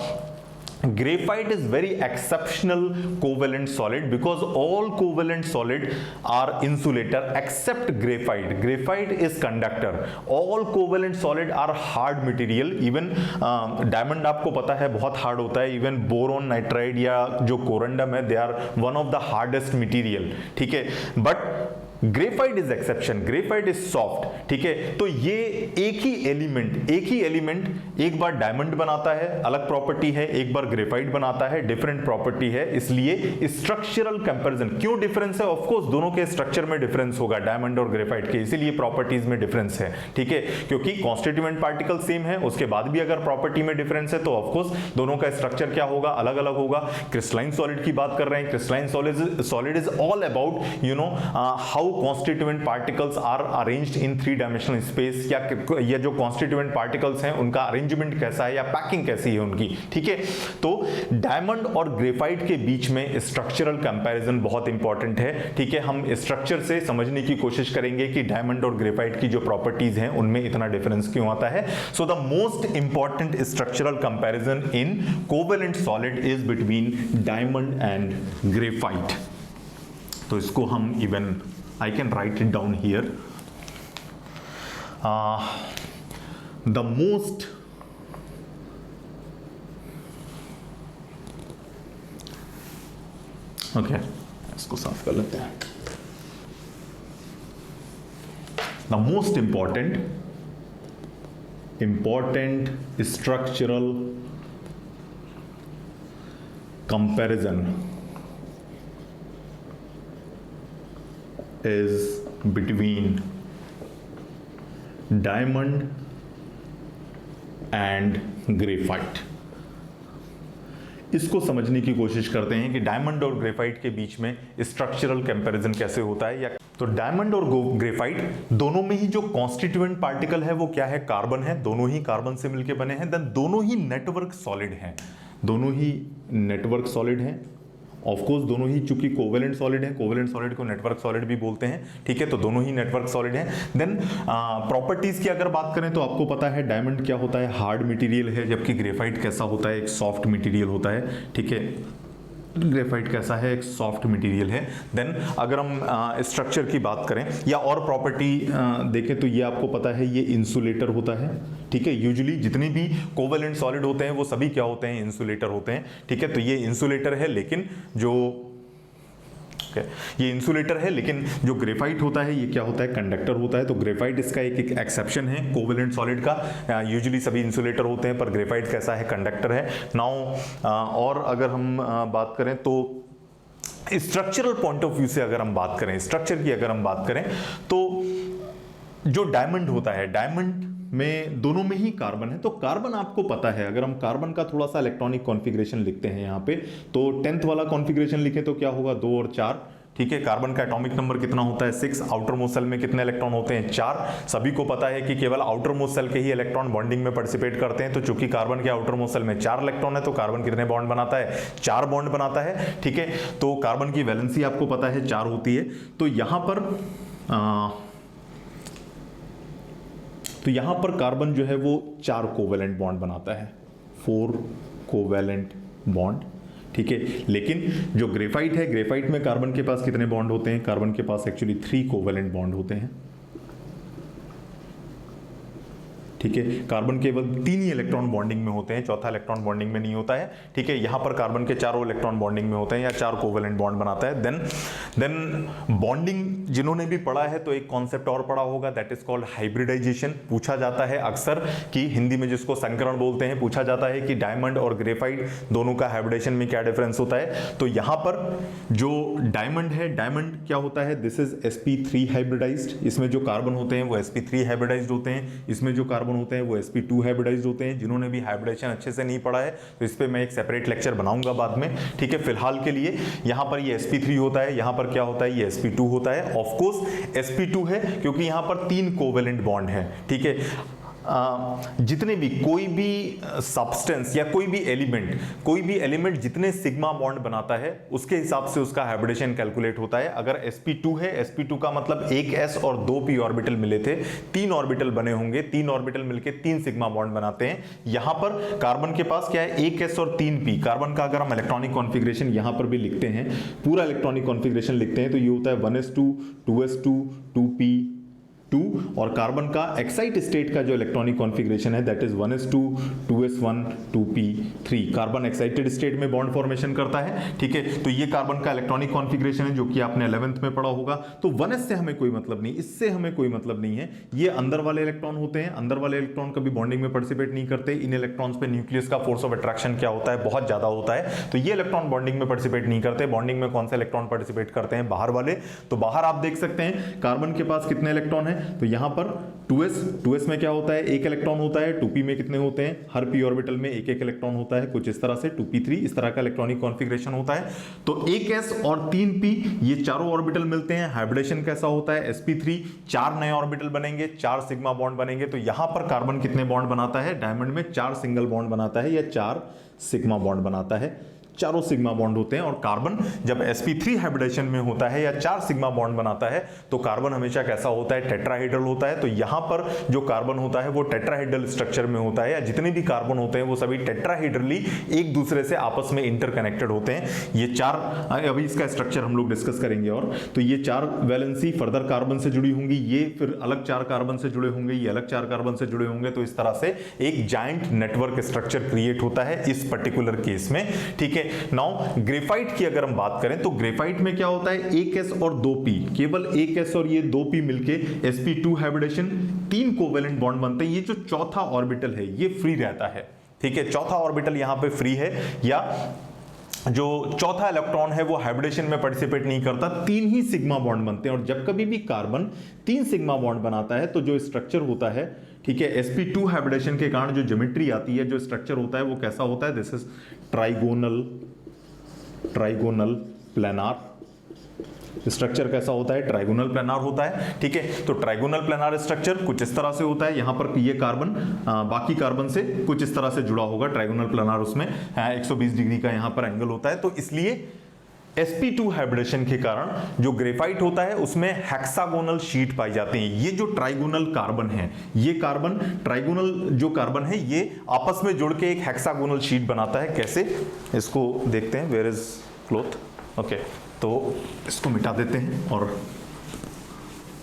graphite is very exceptional covalent solid because all covalent solid are insulator except graphite. Graphite is conductor. All covalent solid are hard material. Even diamond आपको पता है बहुत hard होता है. Even boron nitride या जो corundum है, they are one of the hardest material. ठीक है, but graphite is exception, graphite is soft, ठीक है। तो ये एक ही एलिमेंट एक बार डायमंड बनाता है, अलग प्रॉपर्टी है, एक बार ग्रेफाइट बनाता है, डिफरेंट प्रॉपर्टी है। इसलिए स्ट्रक्चरल कंपैरिजन, क्यों डिफरेंस है, ऑफ कोर्स दोनों के स्ट्रक्चर में डिफरेंस होगा, डायमंड और ग्रेफाइट के, इसीलिए प्रॉपर्टीज में डिफरेंस है, ठीक है। क्योंकि कॉन्स्टिट्यूएंट पार्टिकल सेम है, उसके बाद भी अगर प्रॉपर्टी में डिफरेंस है तो ऑफ कोर्स दोनों का स्ट्रक्चर क्या होगा, अलग अलग होगा। क्रिस्टलाइन सॉलिड की बात कर रहे हैं, crystalline solid is all about how constituent particles are arranged in three dimensional space, या जो constituent particles हैं उनका अरेंजमेंट कैसा है या पैकिंग कैसी है उनकी, ठीक है। तो डायमंड और ग्रेफाइट के बीच में स्ट्रक्चरल कंपैरिजन बहुत इंपॉर्टेंट है, ठीक है। हम स्ट्रक्चर से समझने की कोशिश करेंगे कि डायमंड और ग्रेफाइट की जो प्रॉपर्टीज हैं उनमें इतना डिफरेंस क्यों आता है। So the most important structural comparison in covalent solid is between diamond and graphite. तो इसको हम even I can write it down here. The most okay, इसको साफ कर लेते हैं। The most important structural comparison is between diamond and graphite. इसको समझने की कोशिश करते हैं कि डायमंड और ग्रेफाइट के बीच में स्ट्रक्चरल कंपैरिजन कैसे होता है। या तो डायमंड और ग्रेफाइट दोनों में ही जो कॉन्स्टिट्यूएंट पार्टिकल है वो क्या है, कार्बन है, दोनों ही कार्बन से मिलके बने हैं। देन दोनों ही नेटवर्क सॉलिड हैं, दोनों ही नेटवर्क सॉलिड हैं। ऑफ कोर्स दोनों ही चूंकि कोवेलेंट सॉलिड है, कोवेलेंट सॉलिड को नेटवर्क सॉलिड भी बोलते हैं, ठीक है। तो दोनों ही नेटवर्क सॉलिड हैं। देन प्रॉपर्टीज की अगर बात करें तो आपको पता है डायमंड क्या होता है, हार्ड मटेरियल है, जबकि ग्रेफाइट कैसा होता है, एक सॉफ्ट मटेरियल होता है, ठीक है। ग्रेफाइट कैसा है, एक सॉफ्ट मटेरियल है। देन अगर हम स्ट्रक्चर की बात करें या और प्रॉपर्टी देखें तो ये आपको पता है ये इंसुलेटर होता है, ठीक है। यूजुअली जितनी भी कोवेलेंट सॉलिड होते हैं वो सभी क्या होते हैं, इंसुलेटर होते हैं, ठीक है। तो ये इंसुलेटर है, लेकिन जो ये इंसुलेटर है, लेकिन जो ग्रेफाइट होता है ये क्या होता है, कंडक्टर होता है। तो ग्रेफाइट इसका एक एक्सेप्शन है कोवेलेंट सॉलिड का। यूजुअली सभी इंसुलेटर होते हैं, पर ग्रेफाइट कैसा है, कंडक्टर है। नाउ और अगर हम बात करें तो स्ट्रक्चरल पॉइंट ऑफ व्यू से अगर हम बात करें, स्ट्रक्चर की अगर हम बात करें तो जो डायमंड होता है, डायमंड में दोनों में ही कार्बन है। तो कार्बन आपको पता है, अगर हम कार्बन का थोड़ा सा इलेक्ट्रॉनिक कॉन्फ़िगरेशन लिखते हैं यहाँ पे, तो 10th वाला कॉन्फ़िगरेशन लिखें तो क्या होगा, 2 और 4। ठीक है, कार्बन का एटॉमिक नंबर कितना होता है, 6। आउटर मोस्ट सेल में कितने इलेक्ट्रॉन होते हैं, 4। सभी को पता है कि केवल आउटर मोस्ट सेल के ही इलेक्ट्रॉन बॉन्डिंग में पार्टिसिपेट करते हैं। तो चूंकि कार्बन के आउटर मोस्ट सेल में 4 इलेक्ट्रॉन है, तो कार्बन कितने बॉन्ड बनाता है, 4 बॉन्ड बनाता है। ठीक है, तो कार्बन की वैलेंसी आपको पता है 4 होती है। तो यहां पर कार्बन जो है वो 4 कोवेलेंट बॉन्ड बनाता है, 4 कोवेलेंट बॉन्ड। ठीक है, लेकिन जो ग्रेफाइट है, ग्रेफाइट में कार्बन के पास कितने बॉन्ड होते हैं, कार्बन के पास एक्चुअली 3 कोवेलेंट बॉन्ड होते हैं। ठीक है, कार्बन केवल 3 ही इलेक्ट्रॉन बॉन्डिंग में होते हैं, चौथा इलेक्ट्रॉन बॉन्डिंग में नहीं होता है। ठीक है, यहां पर कार्बन के चारों इलेक्ट्रॉन बॉन्डिंग में होते हैं या 4 कोवेलेंट बॉन्ड बनाता है। देन बॉन्डिंग जिन्होंने भी पढ़ा है तो एक कॉन्सेप्ट और पढ़ा होगा, दैट इज कॉल्ड हाइब्रिडाइजेशन। पूछा जाता है अक्सर कि हिंदी में जिसको संकरण बोलते हैं, पूछा जाता है कि डायमंड और ग्रेफाइट दोनों का हाइब्रिडेशन में क्या डिफरेंस होता है। तो यहां पर जो डायमंड है, डायमंड क्या होता है, दिस इज sp3 हाइब्रिडाइज्ड। इसमें जो कार्बन होते हैं वो sp3 हाइब्रिडाइज्ड होते हैं, इसमें जो कार्बन होते हैं वो sp2 हाइब्रिडाइज्ड होते हैं। जिन्होंने भी हाइब्रिडेशन अच्छे से नहीं पढ़ा है तो इस पे मैं एक सेपरेट लेक्चर बनाऊंगा बाद में। ठीक है, फिलहाल के लिए यहां पर ये sp3 होता है, यहां पर क्या होता है, ये sp2 होता है। ऑफ कोर्स sp2 है क्योंकि यहां पर 3 कोवेलेंट बॉन्ड है। ठीक है, जितने भी कोई भी सब्सटेंस या कोई भी एलिमेंट जितने सिग्मा बॉन्ड बनाता है उसके हिसाब से उसका हाइब्रिडेशन कैलकुलेट होता है। अगर sp2 है, sp2 का मतलब एक s और 2 p ऑर्बिटल मिले थे, 3 ऑर्बिटल बने होंगे, 3 ऑर्बिटल मिलके 3 सिग्मा बॉन्ड बनाते हैं। यहां पर कार्बन के पास क्या है, एक s और 3 p। कार्बन का अगर हम इलेक्ट्रॉनिक कॉन्फ़िगरेशन यहां पर भी लिखते हैं, पूरा इलेक्ट्रॉनिक कॉन्फ़िगरेशन लिखते हैं, तो ये होता है 1s2 2s2 2p2। और कार्बन का एक्साइट स्टेट का जो इलेक्ट्रॉनिक कॉन्फ़िगरेशन है that is 1s2 2s1 2p3। Carbon excited state में बॉन्ड फॉर्मेशन करता है। ठीक है, तो ये कार्बन का इलेक्ट्रॉनिक कॉन्फ़िगरेशन है जो कि आपने 11th में पढ़ा होगा। तो 1s से हमें कोई मतलब नहीं, इससे हमें कोई मतलब नहीं है। ये अंदर वाले इलेक्ट्रॉन होते हैं, अंदर वाले इलेक्ट्रॉन कभी बॉन्डिंग में पार्टिसिपेट नहीं करते। इन इलेक्ट्रॉन्स पे न्यूक्लियस का फोर्स ऑफ अट्रैक्शन क्या होता है, बहुत ज्यादा होता है। तो ये इलेक्ट्रॉन बॉन्डिंग में पार्टिसिपेट नहीं करते। बॉन्डिंग में कौन से इलेक्ट्रॉन पार्टिसिपेट करते हैं, बाहर वाले। तो बाहर आप देख सकते हैं कार्बन के पास कितने इलेक्ट्रॉन है, तो यहां पर 2s में क्या होता है, एक इलेक्ट्रॉन होता है। 2p में कितने होते हैं, हर p ऑर्बिटल में एक एक इलेक्ट्रॉन होता है, कुछ इस तरह से 2p3 इस तरह का इलेक्ट्रॉनिक कॉन्फ़िगरेशन होता है। तो एक s और 3p ये चारों ऑर्बिटल मिलते हैं। हाइब्रिडेशन कैसा होता है, sp3 4 नए ऑर्बिटल बनेंगे, 4 सिग्मा बॉन्ड बनेंगे। तो यहां पर कार्बन कितने बॉन्ड बनाता है, डायमंड में 4 सिंगल बॉन्ड बनाता है या 4 सिग्मा बॉन्ड बनाता है। चारों सिग्मा बॉन्ड होते हैं। और कार्बन जब sp3 हाइब्रिडेशन में होता है या 4 सिग्मा बॉन्ड बनाता है तो कार्बन हमेशा कैसा होता है, टेट्राहेड्रल होता है। तो यहां पर जो कार्बन होता है वो टेट्राहेड्रल स्ट्रक्चर में होता है, या जितने भी कार्बन होते हैं वो सभी टेट्राहेड्रली एक दूसरे से आपस में इंटरकनेक्टेड होते हैं। ये 4, अभी इसका स्ट्रक्चर हम लोग डिस्कस करेंगे। और तो ये 4 वैलेंसी फर्दर कार्बन से जुड़ी होंगी, ये फिर अलग 4 कार्बन से जुड़े होंगे, ये अलग 4 कार्बन से जुड़े होंगे। तो इस तरह से एक जाइंट नेटवर्क स्ट्रक्चर क्रिएट होता है इस पर्टिकुलर केस में। ठीक है, नाउ ग्रेफाइट की अगर हम बात करें तो ग्रेफाइट में क्या होता है, एक s और 2p, केवल एक s और ये 2p मिलके sp2 हाइब्रिडेशन, 3 कोवेलेंट बॉन्ड बनते हैं। ये जो चौथा ऑर्बिटल है ये फ्री रहता है। ठीक है, चौथा ऑर्बिटल यहां पे फ्री है, या जो चौथा इलेक्ट्रॉन है वो हाइब्रिडेशन में पार्टिसिपेट नहीं करता। 3 ही सिग्मा बॉन्ड बनते हैं। और जब कभी भी कार्बन 3 सिग्मा बॉन्ड बनाता है तो जो स्ट्रक्चर होता है, ठीक है, sp2 हाइब्रिडेशन के कारण जो ज्योमेट्री आती है, जो स्ट्रक्चर होता है वो कैसा होता है, this is trigonal planar. Structure कैसा होता है, ट्राइगोनल प्लेनार होता है। ठीक है, तो ट्राइगोनल प्लेनार स्ट्रक्चर कुछ इस तरह से होता है। यहां पर ये कार्बन बाकी कार्बन से कुछ इस तरह से जुड़ा होगा। ट्राइगोनल प्लेनार उसमें 120 डिग्री का यहां पर एंगल होता है। तो इसलिए sp2 हाइब्रिडेशन के कारण जो ग्रेफाइट होता है उसमें हेक्सागोनल शीट पाई जाती है। ये जो ट्राइगोनल कार्बन है, ये कार्बन ट्राइगोनल जो कार्बन है ये आपस में जुड़ के एक हेक्सागोनल शीट बनाता है। कैसे, इसको देखते हैं। वेयर इज क्लॉथ, ओके, तो इसको मिटा देते हैं और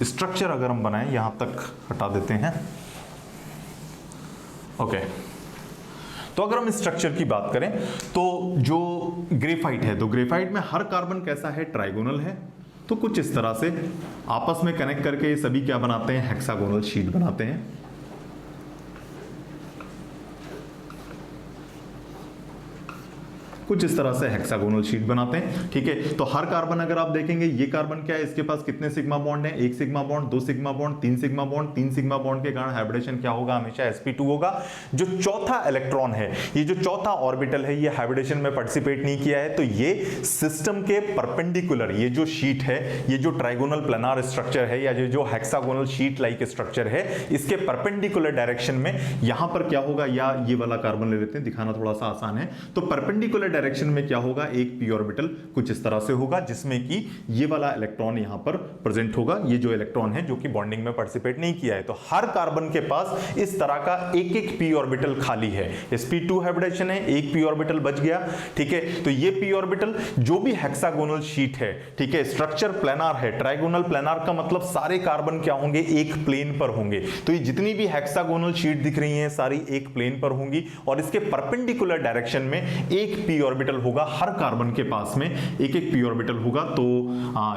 स्ट्रक्चर अगर हम बनाएं यहां तक हटा देते हैं। ओके, तो अगर हम स्ट्रक्चर की बात करें तो जो ग्रेफाइट है, तो ग्रेफाइट में हर कार्बन कैसा है, ट्राइगोनल है। तो कुछ इस तरह से आपस में कनेक्ट करके ये सभी क्या बनाते हैं, हेक्सागोनल शीट बनाते हैं। कुछ इस तरह से हेक्सागोनल शीट बनाते हैं। ठीक है, तो हर कार्बन अगर आप देखेंगे, ये कार्बन क्या है, इसके पास कितने सिग्मा बॉन्ड है, 1 sigma bond, 2 sigma bond, 3 sigma bond. 3 sigma bond के कारण हाइब्रिडेशन क्या होगा, हमेशा sp2 होगा। जो चौथा इलेक्ट्रॉन है, ये जो चौथा ऑर्बिटल है, ये हाइब्रिडेशन में पार्टिसिपेट नहीं किया है, तो ये सिस्टम के परपेंडिकुलर, ये जो शीट है, ये जो ट्राइगोनल प्लेनार स्ट्रक्चर है या जो हेक्सागोनल शीट लाइक स्ट्रक्चर है, इसके परपेंडिकुलर डायरेक्शन में यहां पर क्या होगा, या ये वाला कार्बन ले लेते हैं, दिखाना थोड़ा सा आसान है। तो परपेंडिकुलर डायरेक्शन में क्या होगा, एक p ऑर्बिटल कुछ इस तरह से होगा, जिसमें कि ये वाला इलेक्ट्रॉन यहां पर प्रेजेंट होगा, ये जो इलेक्ट्रॉन है जो कि बॉन्डिंग में पार्टिसिपेट नहीं किया है। तो हर कार्बन के पास इस तरह का एक एक p ऑर्बिटल खाली है। sp2 हाइब्रिडेशन है, एक p ऑर्बिटल बच गया। ठीक है, तो ये p ऑर्बिटल जो भी हेक्सागोनल शीट है, ठीक है, स्ट्रक्चर प्लेनार है, ट्राइगोनल प्लेनार का मतलब सारे कार्बन क्या होंगे, एक प्लेन पर होंगे। तो ये जितनी भी हेक्सागोनल शीट दिख रही हैं सारी एक प्लेन पर होंगी और इसके परपेंडिकुलर डायरेक्शन में एक p ऑर्बिटल होगा। हर कार्बन के पास में एक एक p ऑर्बिटल होगा। तो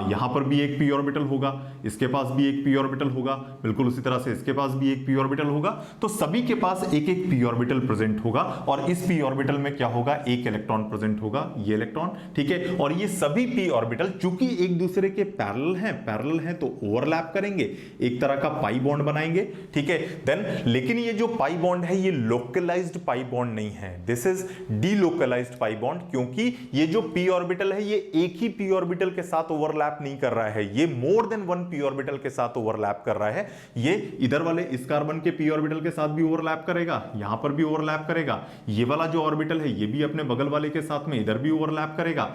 यहां पर भी एक p ऑर्बिटल होगा, इसके पास भी एक p ऑर्बिटल होगा, बिल्कुल उसी तरह से इसके पास भी एक p ऑर्बिटल होगा। तो सभी के पास एक एक p ऑर्बिटल प्रेजेंट होगा और इस p ऑर्बिटल में क्या होगा, एक इलेक्ट्रॉन प्रेजेंट होगा, ये इलेक्ट्रॉन। ठीक है, और ये सभी p ऑर्बिटल चूंकि एक दूसरे के पैरेलल हैं तो ओवरलैप करेंगे, एक तरह का पाई बॉन्ड बनाएंगे। ठीक है, देन लेकिन ये जो पाई बॉन्ड है ये लोकलाइज्ड पाई बॉन्ड नहीं है, this is delocalised pi bond, क्योंकि ये जो p ऑर्बिटल है ये एक ही p ऑर्बिटल के साथ ओवरलैप नहीं कर रहा है, ये more than one p orbital के साथ ओवरलैप कर रहा है। ये इधर वाले इस कार्बन के p ऑर्बिटल के साथ भी ओवरलैप करेगा, यहां पर भी ओवरलैप करेगा, ये वाला जो ऑर्बिटल है ये भी अपने बगल वाले के साथ में इधर भी ओवरलैप करेगा।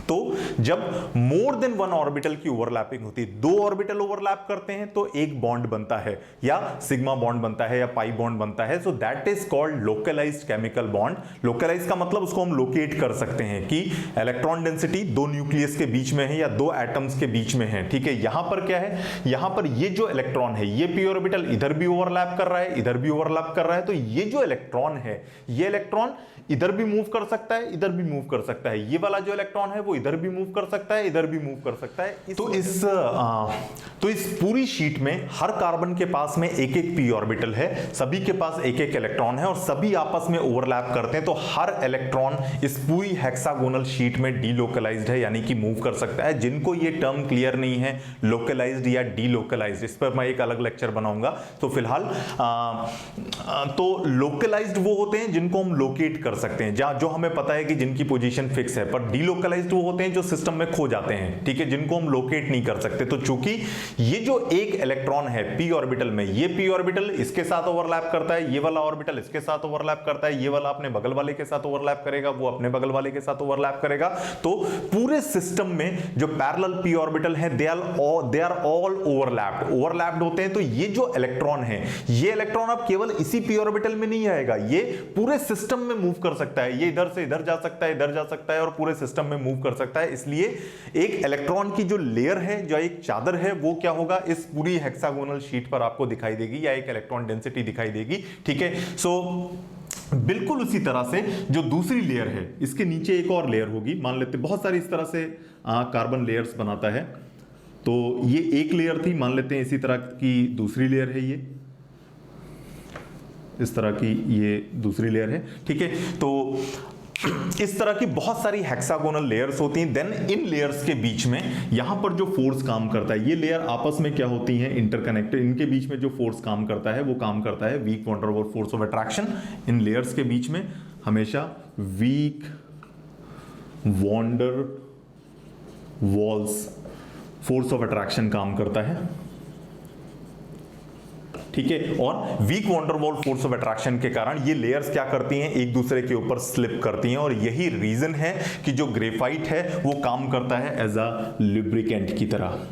तो जब मोर देन वन ऑर्बिटल की ओवरलैपिंग होती है, दो ऑर्बिटल ओवरलैप करते हैं तो एक बॉन्ड बनता है या सिग्मा बॉन्ड बनता है या पाई बॉन्ड बनता है। So that is called localised chemical bond. Localise का मतलब उसको हम लोकेट कर सकते हैं कि इलेक्ट्रॉन डेंसिटी दो न्यूक्लियस के बीच में है या दो एटम्स के बीच में है। ठीक है, यहां पर क्या है, यहां पर ये जो इलेक्ट्रॉन है ये p ऑर्बिटल इधर भी ओवरलैप कर रहा है, इधर भी ओवरलैप कर रहा है, तो ये जो इलेक्ट्रॉन है ये इलेक्ट्रॉन इधर भी मूव कर सकता है, इधर भी मूव कर सकता है, ये वाला जो इलेक्ट्रॉन है वो इधर भी मूव कर सकता है, इधर भी मूव कर सकता है। तो इस पूरी शीट में हर कार्बन के पास में एक एक p ऑर्बिटल है, सभी के पास एक एक इलेक्ट्रॉन है और सभी आपस में ओवरलैप करते हैं। तो हर इलेक्ट्रॉन इस पूरी हेक्सागोनल शीट में डीलोकलाइज्ड है, यानी कि मूव कर सकता है। जिनको ये टर्म क्लियर नहीं है लोकलाइज्ड या डीलोकलाइज्ड, इस पर मैं एक अलग लेक्चर बनाऊंगा। तो फिलहाल तो लोकलाइज्ड वो होते हैं जिनको हम लोकेट कर सकते हैं, जहां जो हमें पता है कि जिनकी पोजीशन फिक्स है, पर डीलोकलाइज्ड वो होते हैं जो सिस्टम में खो जाते हैं। ठीक है, जिनको हम लोकेट नहीं कर सकते। तो चूंकि ये जो एक इलेक्ट्रॉन है p ऑर्बिटल में, ये p ऑर्बिटल इसके साथ ओवरलैप करता है, ये वाला ऑर्बिटल इसके साथ ओवरलैप करता है, ये वाला अपने बगल वाले के साथ ओवरलैप करेगा, वो अपने बगल वाले के साथ ओवरलैप करेगा। तो पूरे सिस्टम में जो पैरेलल p ऑर्बिटल है दे आर ऑल ओवरलैप्ड होते हैं। तो ये जो इलेक्ट्रॉन है, ये इलेक्ट्रॉन अब केवल इसी p ऑर्बिटल में नहीं आएगा, ये पूरे सिस्टम में मूव कर सकता है, ये इधर से इधर जा सकता है, इधर जा सकता है और पूरे सिस्टम में मूव कर सकता है। इसलिए एक इलेक्ट्रॉन की जो लेयर है, जो एक चादर है, वो क्या होगा, इस पूरी हेक्सागोनल शीट पर आपको दिखाई देगी या एक इलेक्ट्रॉन डेंसिटी दिखाई देगी। ठीक है, सो बिल्कुल उसी तरह से जो दूसरी लेयर है, इसके नीचे एक और लेयर होगी। मान लेते बहुत सारी इस तरह से कार्बन लेयर्स बनाता है, तो ये एक लेयर थी, मान लेते हैं इसी तरह की दूसरी लेयर है, ये इस तरह की ये दूसरी लेयर है। ठीक है, तो इस तरह की बहुत सारी हेक्सागोनल लेयर्स होती हैं। देन इन लेयर्स के बीच में यहां पर जो फोर्स काम करता है, ये लेयर आपस में क्या होती हैं, इंटरकनेक्टेड। इनके बीच में जो फोर्स काम करता है वो काम करता है weak van der Waals force of attraction. इन लेयर्स के बीच में हमेशा weak van der Waals force of attraction काम करता है। ठीक है, और weak van der Waals force of attraction के कारण ये लेयर्स क्या करती हैं, एक दूसरे के ऊपर स्लिप करती हैं। और यही रीजन है कि जो ग्रेफाइट है वो काम करता है एज अ लुब्रिकेंट की तरह।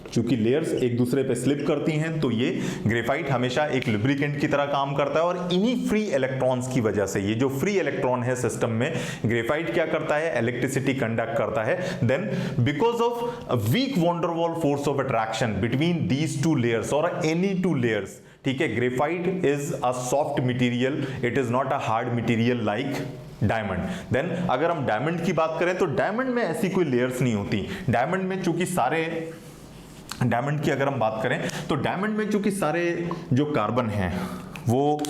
चूंकि लेयर्स एक दूसरे पे स्लिप करती हैं तो ये ग्रेफाइट हमेशा एक लुब्रिकेंट की तरह काम करता है। और इन्हीं फ्री इलेक्ट्रॉन्स की वजह से, ये जो फ्री इलेक्ट्रॉन है सिस्टम में, ग्रेफाइट क्या करता है, इलेक्ट्रिसिटी कंडक्ट करता है। Then because of weak van der Waals force of attraction between these two layers और एनी टू लेयर्स, ठीक है, graphite is a soft material, it is not a hard material like diamond. Then अगर हम diamond की बात करें तो diamond में ऐसी कोई लेयर्स नहीं होती। डायमंड में चूंकि सारे डायमंड की अगर हम बात करें तो डायमंड में चूंकि सारे जो कार्बन हैं वो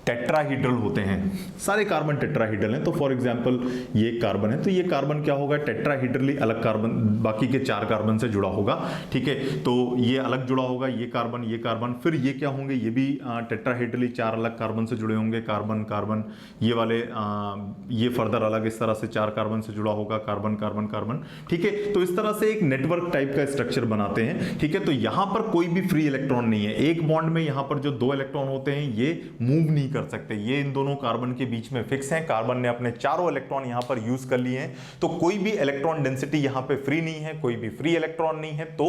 टेट्राहीड्रल होते हैं, सारे कार्बन टेट्राहीड्रल हैं। तो फॉर एग्जांपल ये कार्बन है, तो ये कार्बन क्या होगा, टेट्राहीड्रली अलग कार्बन बाकी के 4 कार्बन से जुड़ा होगा, ठीक है। तो ये अलग जुड़ा होगा, ये कार्बन, फिर ये क्या होंगे, ये भी टेट्राहीड्रली 4 अलग कार्बन से जुड़े होंगे, कार्बन कार्बन, ये वाले ये फर्दर अलग इस तरह से 4 कार्बन से जुड़ा होगा, कार्बन कार्बन कार्बन, ठीक है। तो इस तरह से एक नेटवर्क टाइप का स्ट्रक्चर बनाते हैं, ठीक है। तो यहां पर कोई भी फ्री इलेक्ट्रॉन नहीं है, एक बॉन्ड में यहां पर जो 2 इलेक्ट्रॉन होते हैं ये मूव नहीं कर सकते, ये इन दोनों कार्बन के बीच में फिक्स हैं। कार्बन ने अपने चारों इलेक्ट्रॉन यहां पर यूज कर लिए हैं, तो कोई भी इलेक्ट्रॉन डेंसिटी यहां पे फ्री नहीं है, कोई भी फ्री इलेक्ट्रॉन नहीं है। तो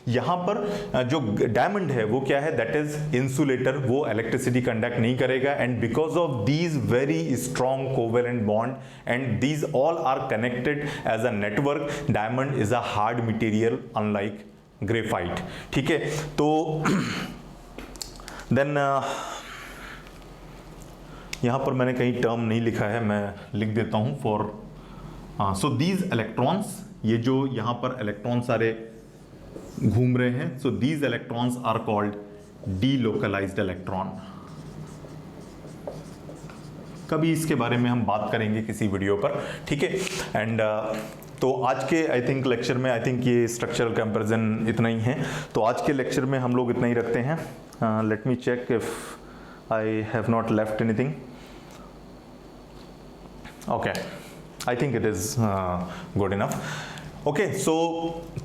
यहां पर जो डायमंड है वो क्या है, दैट इज इंसुलेटर, वो इलेक्ट्रिसिटी कंडक्ट नहीं करेगा। And because of these very strong covalent bond and these all are connected as a network, diamond is a hard material unlike graphite, ठीक है। तो देन यहां पर मैंने कहीं टर्म नहीं लिखा है, मैं लिख देता हूं फॉर सो दीज इलेक्ट्रॉन्स, ये जो यहां पर इलेक्ट्रॉन सारे घूम रहे हैं, so these electrons are called delocalised electron. कभी इसके बारे में हम बात करेंगे किसी वीडियो पर, ठीक है। एंड तो आज के आई थिंक लेक्चर में, आई थिंक ये स्ट्रक्चरल कंपैरिजन इतना ही है, तो आज के लेक्चर में हम लोग इतना ही रखते हैं। Let me check if I have not left anything. Okay, I think it is good enough. Okay, so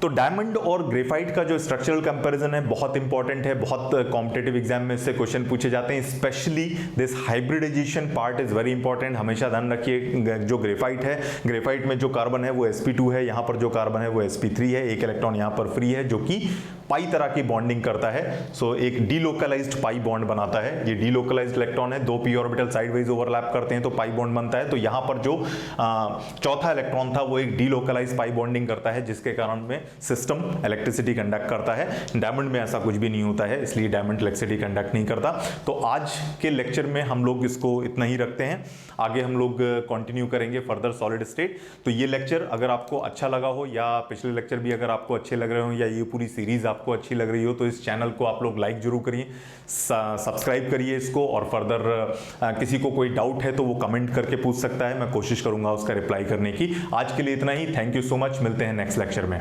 तो डायमंड और ग्रेफाइट का जो स्ट्रक्चरल कंपैरिजन है बहुत इंपॉर्टेंट है, बहुत कॉम्पिटिटिव एग्जाम में इससे क्वेश्चन पूछे जाते हैं। Specially this hybridisation part is very important, हमेशा ध्यान रखिए। जो ग्रेफाइट है, ग्रेफाइट में जो कार्बन है वो sp2 है, यहाँ पर जो कार्बन है वो sp3 है, एक इलेक्ट्रॉन यहाँ पर फ्री है जो कि पाई तरह की बॉन्डिंग करता है। सो एक डीलोकलाइज्ड पाई बॉन्ड बनाता है, ये डीलोकलाइज्ड इलेक्ट्रॉन है, 2 p ऑर्बिटल साइडवाइज ओवरलैप करते हैं तो पाई बॉन्ड बनता है। तो यहाँ पर जो चौथा इलेक्ट्रॉन था वो एक डीलोकलाइज्ड पाई बॉन्डिंग करता है, जिसके कारण में सिस्टम इलेक्ट्रिसिटी कंडक्ट करता है। डायमंड में ऐसा कुछ भी नहीं होता है, इसलिए डायमंड इलेक्ट्रिसिटी कंडक्ट नहीं करता। तो आज के लेक्चर में हम लोग इसको इतना ही रखते हैं, आगे हम लोग कंटिन्यू करेंगे फर्दर सॉलिड स्टेट। तो ये लेक्चर अगर आपको अच्छा लगा हो, या पिछले लेक्चर भी अगर आपको अच्छे लग रहे हो, या ये पूरी सीरीज आपको अच्छी लग रही हो, तो इस चैनल को आप लोग लाइक जरूर करिए, सब्सक्राइब करिए इसको, और फर्दर किसी को कोई डाउट है तो वो कमेंट करके पूछ सकता है, मैं कोशिश करूंगा उसका रिप्लाई करने की। आज के लिए इतना ही, थैंक यू सो मच, मिलते हैं नेक्स्ट लेक्चर में।